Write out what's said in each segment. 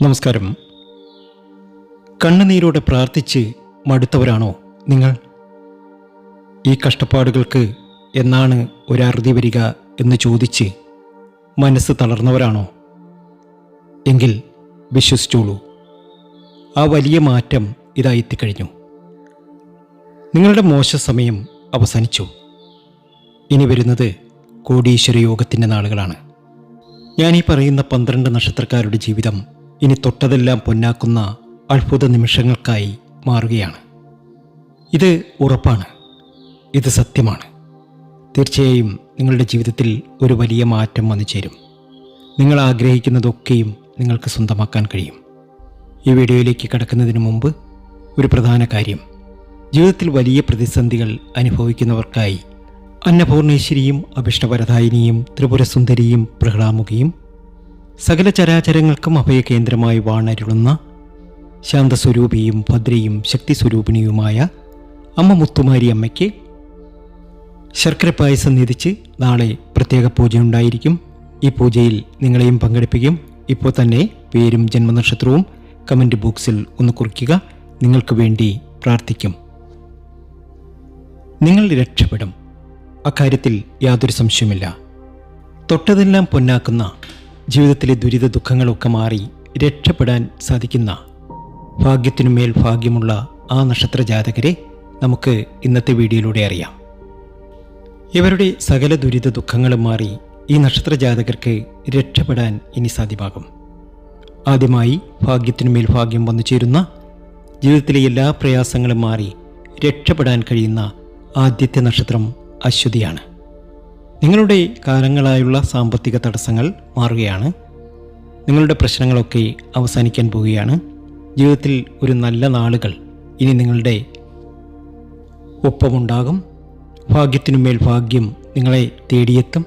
നമസ്കാരം. കണ്ണുനീരോടെ പ്രാർത്ഥിച്ച് മടുത്തവരാണോ നിങ്ങൾ? ഈ കഷ്ടപ്പാടുകൾക്ക് എന്നാണ് ഒരറുതി വരിക എന്ന് ചോദിച്ച് മനസ്സ് തളർന്നവരാണോ? എങ്കിൽ വിശ്വസിച്ചോളൂ, ആ വലിയ മാറ്റം ഇതാ എത്തിക്കഴിഞ്ഞു. നിങ്ങളുടെ മോശ സമയം അവസാനിച്ചു. ഇനി വരുന്നത് കോടീശ്വര യോഗത്തിൻ്റെ നാളുകളാണ്. ഞാനീ പറയുന്ന 12 നക്ഷത്രക്കാരുടെ ജീവിതം ഇനി തൊട്ടതെല്ലാം പൊന്നാക്കുന്ന അത്ഭുത നിമിഷങ്ങൾക്കായി മാറുകയാണ്. ഇത് ഉറപ്പാണ്, ഇത് സത്യമാണ്. തീർച്ചയായും നിങ്ങളുടെ ജീവിതത്തിൽ ഒരു വലിയ മാറ്റം വന്നു ചേരും. നിങ്ങൾ ആഗ്രഹിക്കുന്നതൊക്കെയും നിങ്ങൾക്ക് സ്വന്തമാക്കാൻ കഴിയും. ഈ വീഡിയോയിലേക്ക് കടക്കുന്നതിന് മുമ്പ് ഒരു പ്രധാന കാര്യം: ജീവിതത്തിൽ വലിയ പ്രതിസന്ധികൾ അനുഭവിക്കുന്നവർക്കായി അന്നപൂർണേശ്വരിയും അഭിഷ്ടവരദായിനിയും ത്രിപുരസുന്ദരിയും പ്രഹ്ലാമുകിയും സകല ചരാചരങ്ങൾക്കും അഭയകേന്ദ്രമായി വാണരുളുന്ന ശാന്തസ്വരൂപിയും ഭദ്രയും ശക്തിസ്വരൂപിണിയുമായ അമ്മ മുത്തുമാരി അമ്മയ്ക്ക് ശർക്കര പായസം നിധിച്ച് നാളെ പ്രത്യേക പൂജയുണ്ടായിരിക്കും. ഈ പൂജയിൽ നിങ്ങളെയും പങ്കെടുപ്പിക്കും. ഇപ്പോൾ തന്നെ പേരും ജന്മനക്ഷത്രവും കമൻറ്റ് ബോക്സിൽ ഒന്ന് കുറിക്കുക. നിങ്ങൾക്ക് വേണ്ടി പ്രാർത്ഥിക്കും. നിങ്ങൾ രക്ഷപ്പെടും, അക്കാര്യത്തിൽ യാതൊരു സംശയമില്ല. തൊട്ടതെല്ലാം പൊന്നാക്കുന്ന ജീവിതത്തിലെ ദുരിത ദുഃഖങ്ങളൊക്കെ മാറി രക്ഷപ്പെടാൻ സാധിക്കുന്ന ഭാഗ്യത്തിനുമേൽ ഭാഗ്യമുള്ള ആ നക്ഷത്ര ജാതകരെ നമുക്ക് ഇന്നത്തെ വീഡിയോയിലൂടെ അറിയാം. ഇവരുടെ സകല ദുരിത ദുഃഖങ്ങളും മാറി ഈ നക്ഷത്ര ജാതകർക്ക് രക്ഷപ്പെടാൻ ഇനി സാധ്യമാകും. ആദ്യമായി ഭാഗ്യത്തിനുമേൽ ഭാഗ്യം വന്നു ചേരുന്ന, ജീവിതത്തിലെ എല്ലാ പ്രയാസങ്ങളും മാറി രക്ഷപ്പെടാൻ കഴിയുന്ന ആദ്യത്തെ നക്ഷത്രം അശ്വതിയാണ്. നിങ്ങളുടെ കാലങ്ങളായുള്ള സാമ്പത്തിക തടസ്സങ്ങൾ മാറുകയാണ്. നിങ്ങളുടെ പ്രശ്നങ്ങളൊക്കെ അവസാനിക്കാൻ പോവുകയാണ്. ജീവിതത്തിൽ ഒരു നല്ല നാളുകൾ ഇനി നിങ്ങളുടെ ഒപ്പമുണ്ടാകും. ഭാഗ്യത്തിനുമേൽ ഭാഗ്യം നിങ്ങളെ തേടിയെത്തും.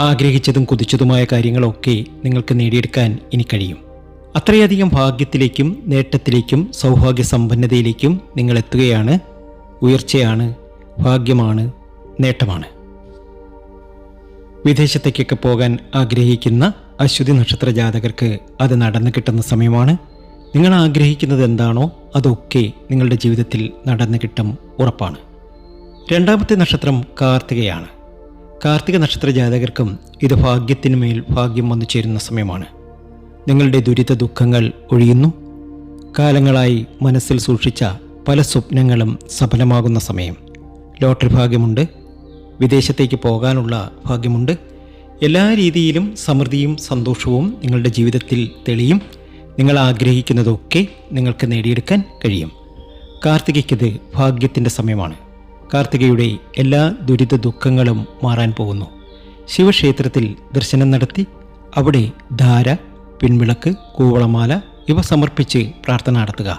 ആഗ്രഹിച്ചതും കുതിച്ചതുമായ കാര്യങ്ങളൊക്കെ നിങ്ങൾക്ക് നേടിയെടുക്കാൻ ഇനി കഴിയും. അത്രയധികം ഭാഗ്യത്തിലേക്കും നേട്ടത്തിലേക്കും സൗഭാഗ്യ സമ്പന്നതയിലേക്കും നിങ്ങൾ എത്തുകയാണ്. ഉയർച്ചയാണ്, ഭാഗ്യമാണ്, നേട്ടമാണ്. വിദേശത്തേക്കൊക്കെ പോകാൻ ആഗ്രഹിക്കുന്ന അശ്വതി നക്ഷത്ര ജാതകർക്ക് അത് നടന്നു കിട്ടുന്ന സമയമാണ്. നിങ്ങൾ ആഗ്രഹിക്കുന്നത് എന്താണോ അതൊക്കെ നിങ്ങളുടെ ജീവിതത്തിൽ നടന്നു കിട്ടും, ഉറപ്പാണ്. രണ്ടാമത്തെ നക്ഷത്രം കാർത്തികയാണ്. കാർത്തിക നക്ഷത്ര ജാതകർക്കും ഇത് ഭാഗ്യത്തിനു മേൽ ഭാഗ്യം വന്നു ചേരുന്ന സമയമാണ്. നിങ്ങളുടെ ദുരിത ദുഃഖങ്ങൾ ഒഴിയുന്നു. കാലങ്ങളായി മനസ്സിൽ സൂക്ഷിച്ച പല സ്വപ്നങ്ങളും സഫലമാകുന്ന സമയം. ലോട്ടറി ഭാഗ്യമുണ്ട്, വിദേശത്തേക്ക് പോകാനുള്ള ഭാഗ്യമുണ്ട്. എല്ലാ രീതിയിലും സമൃദ്ധിയും സന്തോഷവും നിങ്ങളുടെ ജീവിതത്തിൽ തെളിയും. നിങ്ങൾ ആഗ്രഹിക്കുന്നതൊക്കെ നിങ്ങൾക്ക് നേടിയെടുക്കാൻ കഴിയും. കാർത്തികയ്ക്കത് ഭാഗ്യത്തിൻ്റെ സമയമാണ്. കാർത്തികയുടെ എല്ലാ ദുരിത ദുഃഖങ്ങളും മാറാൻ പോകുന്നു. ശിവക്ഷേത്രത്തിൽ ദർശനം നടത്തി അവിടെ ധാര, പിൻവിളക്ക്, കൂവളമാല ഇവ സമർപ്പിച്ച് പ്രാർത്ഥന നടത്തുക.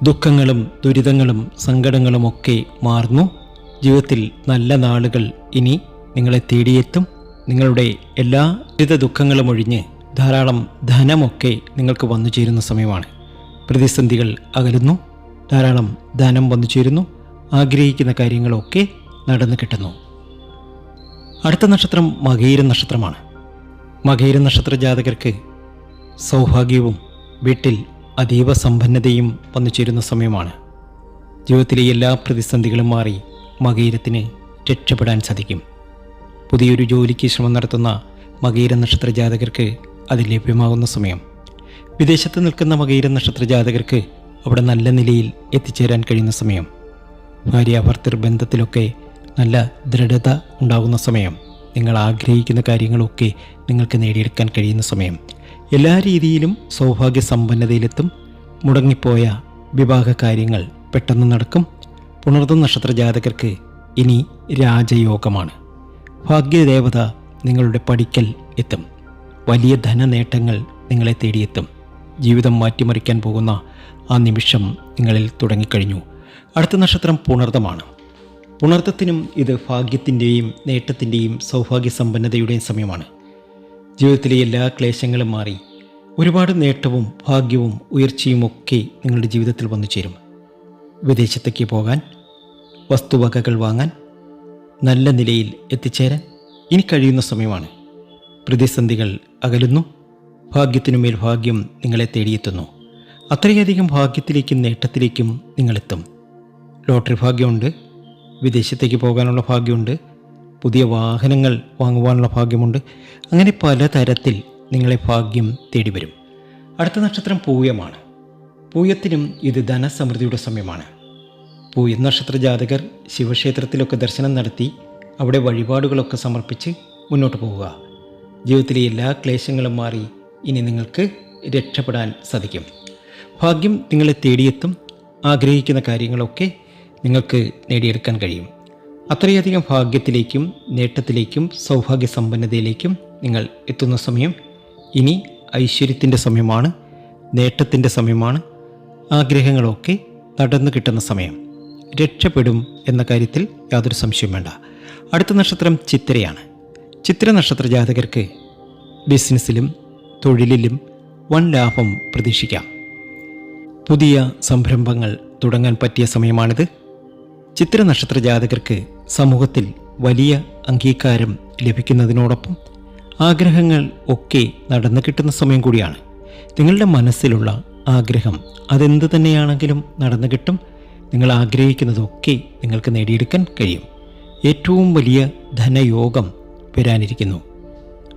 ദുഃഖങ്ങളും ദുരിതങ്ങളും സങ്കടങ്ങളുമൊക്കെ മാറുന്നു. ജീവിതത്തിൽ നല്ല നാളുകൾ ഇനി നിങ്ങളെ തേടിയെത്തും. നിങ്ങളുടെ എല്ലാ ദുരിത ദുഃഖങ്ങളും ഒഴിഞ്ഞ് ധാരാളം ധനമൊക്കെ നിങ്ങൾക്ക് വന്നു ചേരുന്ന സമയമാണ്. പ്രതിസന്ധികൾ അകലുന്നു, ധാരാളം ധനം വന്നു ചേരുന്നു. ആഗ്രഹിക്കുന്ന കാര്യങ്ങളൊക്കെ നടന്നു കിട്ടുന്നു. അടുത്ത നക്ഷത്രം മകയിര നക്ഷത്രമാണ്. മകയിര നക്ഷത്ര ജാതകർക്ക് സൗഭാഗ്യവും വീട്ടിൽ അതീവ സമ്പന്നതയും വന്നു ചേരുന്ന സമയമാണ്. ജീവിതത്തിലെ എല്ലാ പ്രതിസന്ധികളും മാറി മകയിരത്തിന് രക്ഷപ്പെടാൻ സാധിക്കും. പുതിയൊരു ജോലിക്ക് ശ്രമം നടത്തുന്ന മകയിര നക്ഷത്ര ജാതകർക്ക് അത് ലഭ്യമാകുന്ന സമയം. വിദേശത്ത് നിൽക്കുന്ന മകയിര നക്ഷത്ര ജാതകർക്ക് അവിടെ നല്ല നിലയിൽ എത്തിച്ചേരാൻ കഴിയുന്ന സമയം. ഭാര്യാഭർത്തൃ ബന്ധത്തിലൊക്കെ നല്ല ദൃഢത ഉണ്ടാകുന്ന സമയം. നിങ്ങൾ ആഗ്രഹിക്കുന്ന കാര്യങ്ങളൊക്കെ നിങ്ങൾക്ക് നേടിയെടുക്കാൻ കഴിയുന്ന സമയം. എല്ലാ രീതിയിലും സൗഭാഗ്യ സമ്പന്നതയിലെത്തും. മുടങ്ങിപ്പോയ വിവാഹ കാര്യങ്ങൾ പെട്ടെന്ന് നടക്കും. പുണർദം നക്ഷത്ര ജാതകർക്ക് ഇനി രാജയോഗമാണ്. ഭാഗ്യദേവത നിങ്ങളുടെ പടിക്കൽ എത്തും. വലിയ ധനനേട്ടങ്ങൾ നിങ്ങളെ തേടിയെത്തും. ജീവിതം മാറ്റിമറിക്കാൻ പോകുന്ന ആ നിമിഷം നിങ്ങളിൽ തുടങ്ങിക്കഴിഞ്ഞു. അടുത്ത നക്ഷത്രം പുണർദമാണ്. പുണർദത്തിനും ഇത് ഭാഗ്യത്തിൻ്റെയും നേട്ടത്തിൻ്റെയും സൗഭാഗ്യ സമ്പന്നതയുടെയും സമയമാണ്. ജീവിതത്തിലെ എല്ലാ ക്ലേശങ്ങളും മാറി ഒരുപാട് നേട്ടവും ഭാഗ്യവും ഉയർച്ചയും ഒക്കെ നിങ്ങളുടെ ജീവിതത്തിൽ വന്നു ചേരും. വിദേശത്തേക്ക് പോകാൻ, വസ്തുവകകൾ വാങ്ങാൻ, നല്ല നിലയിൽ എത്തിച്ചേരാൻ ഇനി കഴിയുന്ന സമയമാണ്. പ്രതിസന്ധികൾ അകലുന്നു. ഭാഗ്യത്തിനുമേൽ ഭാഗ്യം നിങ്ങളെ തേടിയെത്തുന്നു. അത്രയധികം ഭാഗ്യത്തിലേക്കും നേട്ടത്തിലേക്കും നിങ്ങളെത്തും. ലോട്ടറി ഭാഗ്യമുണ്ട്, വിദേശത്തേക്ക് പോകാനുള്ള ഭാഗ്യമുണ്ട്, പുതിയ വാഹനങ്ങൾ വാങ്ങുവാനുള്ള ഭാഗ്യമുണ്ട്. അങ്ങനെ പലതരത്തിൽ നിങ്ങളെ ഭാഗ്യം തേടി വരും. അടുത്ത നക്ഷത്രം പൂയമാണ്. പൂയത്തിനും ഇത് ധനസമൃദ്ധിയുടെ സമയമാണ്. പൂയം നക്ഷത്ര ജാതകർ ശിവക്ഷേത്രത്തിലൊക്കെ ദർശനം നടത്തി അവിടെ വഴിപാടുകളൊക്കെ സമർപ്പിച്ച് മുന്നോട്ട് പോവുക. ജീവിതത്തിലെ എല്ലാ ക്ലേശങ്ങളും മാറി ഇനി നിങ്ങൾക്ക് രക്ഷപ്പെടാൻ സാധിക്കും. ഭാഗ്യം നിങ്ങളെ തേടിയെത്തും. ആഗ്രഹിക്കുന്ന കാര്യങ്ങളൊക്കെ നിങ്ങൾക്ക് നേടിയെടുക്കാൻ കഴിയും. അത്രയധികം ഭാഗ്യത്തിലേക്കും നേട്ടത്തിലേക്കും സൗഭാഗ്യ സമ്പന്നതയിലേക്കും നിങ്ങൾ എത്തുന്ന സമയം. ഇനി ഐശ്വര്യത്തിൻ്റെ സമയമാണ്, നേട്ടത്തിൻ്റെ സമയമാണ്. ആഗ്രഹങ്ങളൊക്കെ നടന്നു കിട്ടുന്ന സമയം. രക്ഷപ്പെടും എന്ന കാര്യത്തിൽ യാതൊരു സംശയവും വേണ്ട. അടുത്ത നക്ഷത്രം ചിത്തിരയാണ്. ചിത്തിര നക്ഷത്ര ജാതകർക്ക് ബിസിനസ്സിലും തൊഴിലിലും വൻ ലാഭം പ്രതീക്ഷിക്കാം. പുതിയ സംരംഭങ്ങൾ തുടങ്ങാൻ പറ്റിയ സമയമാണിത്. ചിത്തിര നക്ഷത്ര ജാതകർക്ക് സമൂഹത്തിൽ വലിയ അംഗീകാരം ലഭിക്കുന്നതിനോടൊപ്പം ആഗ്രഹങ്ങൾ ഒക്കെ നടന്നു കിട്ടുന്ന സമയം കൂടിയാണ്. നിങ്ങളുടെ മനസ്സിലുള്ള ആഗ്രഹം അതെന്ത് തന്നെയാണെങ്കിലും നടന്നു കിട്ടും. നിങ്ങൾ ആഗ്രഹിക്കുന്നതൊക്കെ നിങ്ങൾക്ക് നേടിയെടുക്കാൻ കഴിയും. ഏറ്റവും വലിയ ധനയോഗം വരാനിരിക്കുന്നു.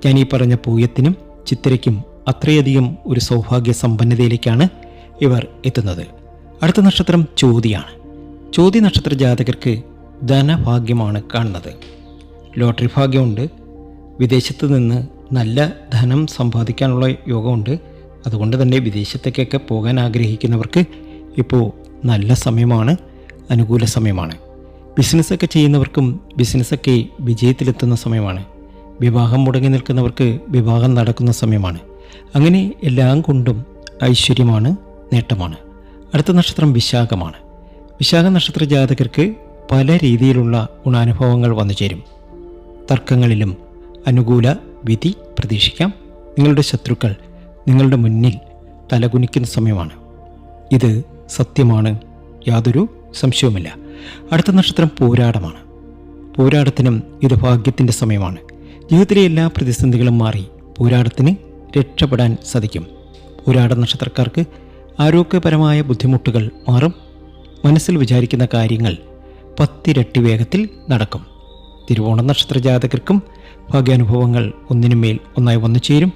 ഞാൻ ഈ പറഞ്ഞ പൂയത്തിനും ചിത്തിരയ്ക്കും അത്രയധികം ഒരു സൗഭാഗ്യ സമ്പന്നതയിലേക്കാണ് ഇവർ എത്തുന്നത്. അടുത്ത നക്ഷത്രം ചോതിയാണ്. ചോതി നക്ഷത്ര ജാതകർക്ക് ധനഭാഗ്യമാണ് കാണുന്നത്. ലോട്ടറി ഭാഗ്യമുണ്ട്. വിദേശത്ത് നിന്ന് നല്ല ധനം സമ്പാദിക്കാനുള്ള യോഗമുണ്ട്. അതുകൊണ്ട് തന്നെ വിദേശത്തേക്കൊക്കെ പോകാൻ ആഗ്രഹിക്കുന്നവർക്ക് ഇപ്പോൾ നല്ല സമയമാണ്, അനുകൂല സമയമാണ്. ബിസിനസ്സൊക്കെ ചെയ്യുന്നവർക്കും ബിസിനസ്സൊക്കെ വിജയത്തിലെത്തുന്ന സമയമാണ്. വിവാഹം മുടങ്ങി നിൽക്കുന്നവർക്ക് വിവാഹം നടക്കുന്ന സമയമാണ്. അങ്ങനെ എല്ലാം കൊണ്ടും ഐശ്വര്യമാണ്, നേട്ടമാണ്. അടുത്ത നക്ഷത്രം വിശാഖമാണ്. വിശാഖ നക്ഷത്ര ജാതകർക്ക് പല രീതിയിലുള്ള ഗുണാനുഭവങ്ങൾ വന്നു ചേരും. തർക്കങ്ങളിലും അനുകൂല വിധി പ്രതീക്ഷിക്കാം. നിങ്ങളുടെ ശത്രുക്കൾ നിങ്ങളുടെ മുന്നിൽ തലകുനിക്കുന്ന സമയമാണ്. ഇത് സത്യമാണ്, യാതൊരു സംശയവുമില്ല. അടുത്ത നക്ഷത്രം പോരാടമാണ്. പോരാടത്തിനും ഇത് ഭാഗ്യത്തിൻ്റെ സമയമാണ്. ജീവിതത്തിലെ എല്ലാ പ്രതിസന്ധികളും മാറി പോരാടത്തിന് രക്ഷപ്പെടാൻ സാധിക്കും. പോരാട നക്ഷത്രക്കാർക്ക് ആരോഗ്യപരമായ ബുദ്ധിമുട്ടുകൾ മാറും. മനസ്സിൽ വിചാരിക്കുന്ന കാര്യങ്ങൾ 10 ഇരട്ടി വേഗത്തിൽ നടക്കും. തിരുവോണ നക്ഷത്ര ജാതകർക്കും ഭാഗ്യാനുഭവങ്ങൾ ഒന്നിനുമേൽ ഒന്നായി വന്നു ചേരും.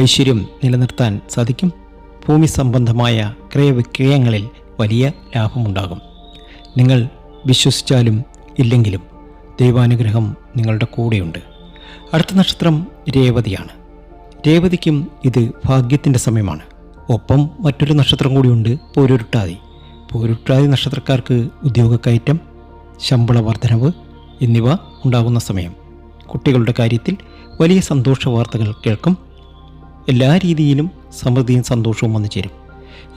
ഐശ്വര്യം നിലനിർത്താൻ സാധിക്കും. ഭൂമി സംബന്ധമായ ക്രയവിക്രയങ്ങളിൽ വലിയ ലാഭമുണ്ടാകും. നിങ്ങൾ വിശ്വസിച്ചാലും ഇല്ലെങ്കിലും ദൈവാനുഗ്രഹം നിങ്ങളുടെ കൂടെയുണ്ട്. അടുത്ത നക്ഷത്രം രേവതിയാണ്. രേവതിക്കും ഇത് ഭാഗ്യത്തിൻ്റെ സമയമാണ്. ഒപ്പം മറ്റൊരു നക്ഷത്രം കൂടിയുണ്ട്, പോരുരുട്ടാതി. പോരുരുട്ടാതി നക്ഷത്രക്കാർക്ക് ഉദ്യോഗക്കയറ്റം, ശമ്പള വർധനവ് എന്നിവ ഉണ്ടാകുന്ന സമയം. കുട്ടികളുടെ കാര്യത്തിൽ വലിയ സന്തോഷ വാർത്തകൾ കേൾക്കും. എല്ലാ രീതിയിലും സമൃദ്ധിയും സന്തോഷവും വന്നു ചേരും.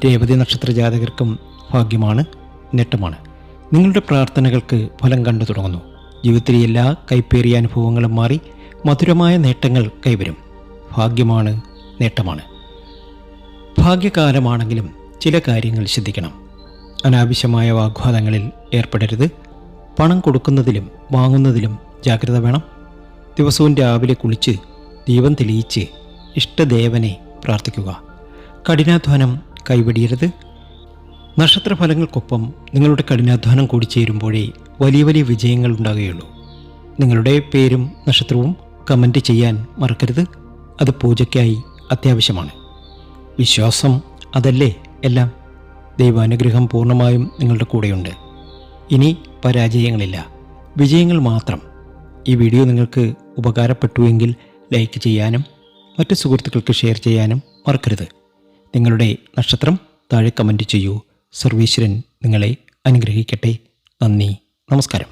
രേവതി നക്ഷത്ര ജാതകർക്കും ഭാഗ്യമാണ്, നേട്ടമാണ്. നിങ്ങളുടെ പ്രാർത്ഥനകൾക്ക് ഫലം കണ്ടു തുടങ്ങുന്നു. ജീവിതത്തിലെ എല്ലാ കൈപ്പേറിയ അനുഭവങ്ങളും മാറി മധുരമായ നേട്ടങ്ങൾ കൈവരും. ഭാഗ്യമാണ്, നേട്ടമാണ്. ഭാഗ്യകാലമാണെങ്കിലും ചില കാര്യങ്ങൾ ശ്രദ്ധിക്കണം. അനാവശ്യമായ വാഗ്വാദങ്ങളിൽ ഏർപ്പെടരുത്. പണം കൊടുക്കുന്നതിലും വാങ്ങുന്നതിലും ജാഗ്രത വേണം. ദിവസവും രാവിലെ കുളിച്ച് ദീപം തെളിയിച്ച് ഇഷ്ടദേവനെ പ്രാർത്ഥിക്കുക. കഠിനാധ്വാനം കൈവെടിയരുത്. നക്ഷത്രഫലങ്ങൾക്കൊപ്പം നിങ്ങളുടെ കഠിനാധ്വാനം കൂടി ചേരുമ്പോഴേ വലിയ വലിയ വിജയങ്ങൾ ഉണ്ടാകുകയുള്ളൂ. നിങ്ങളുടെ പേരും നക്ഷത്രവും കമൻറ്റ് ചെയ്യാൻ മറക്കരുത്. അത് പൂജയ്ക്കായി അത്യാവശ്യമാണ്. വിശ്വാസം അതല്ലേ എല്ലാം. ദൈവാനുഗ്രഹം പൂർണ്ണമായും നിങ്ങളുടെ കൂടെയുണ്ട്. ഇനി പരാജയങ്ങളില്ല, വിജയങ്ങൾ മാത്രം. ഈ വീഡിയോ നിങ്ങൾക്ക് ഉപകാരപ്പെട്ടുവെങ്കിൽ ലൈക്ക് ചെയ്യാനും മറ്റ് സുഹൃത്തുക്കൾക്ക് ഷെയർ ചെയ്യാനും മറക്കരുത്. നിങ്ങളുടെ നക്ഷത്രം താഴെ കമൻറ്റ് ചെയ്യൂ. സർവീശ്വരൻ നിങ്ങളെ അനുഗ്രഹിക്കട്ടെ. നന്ദി, നമസ്കാരം.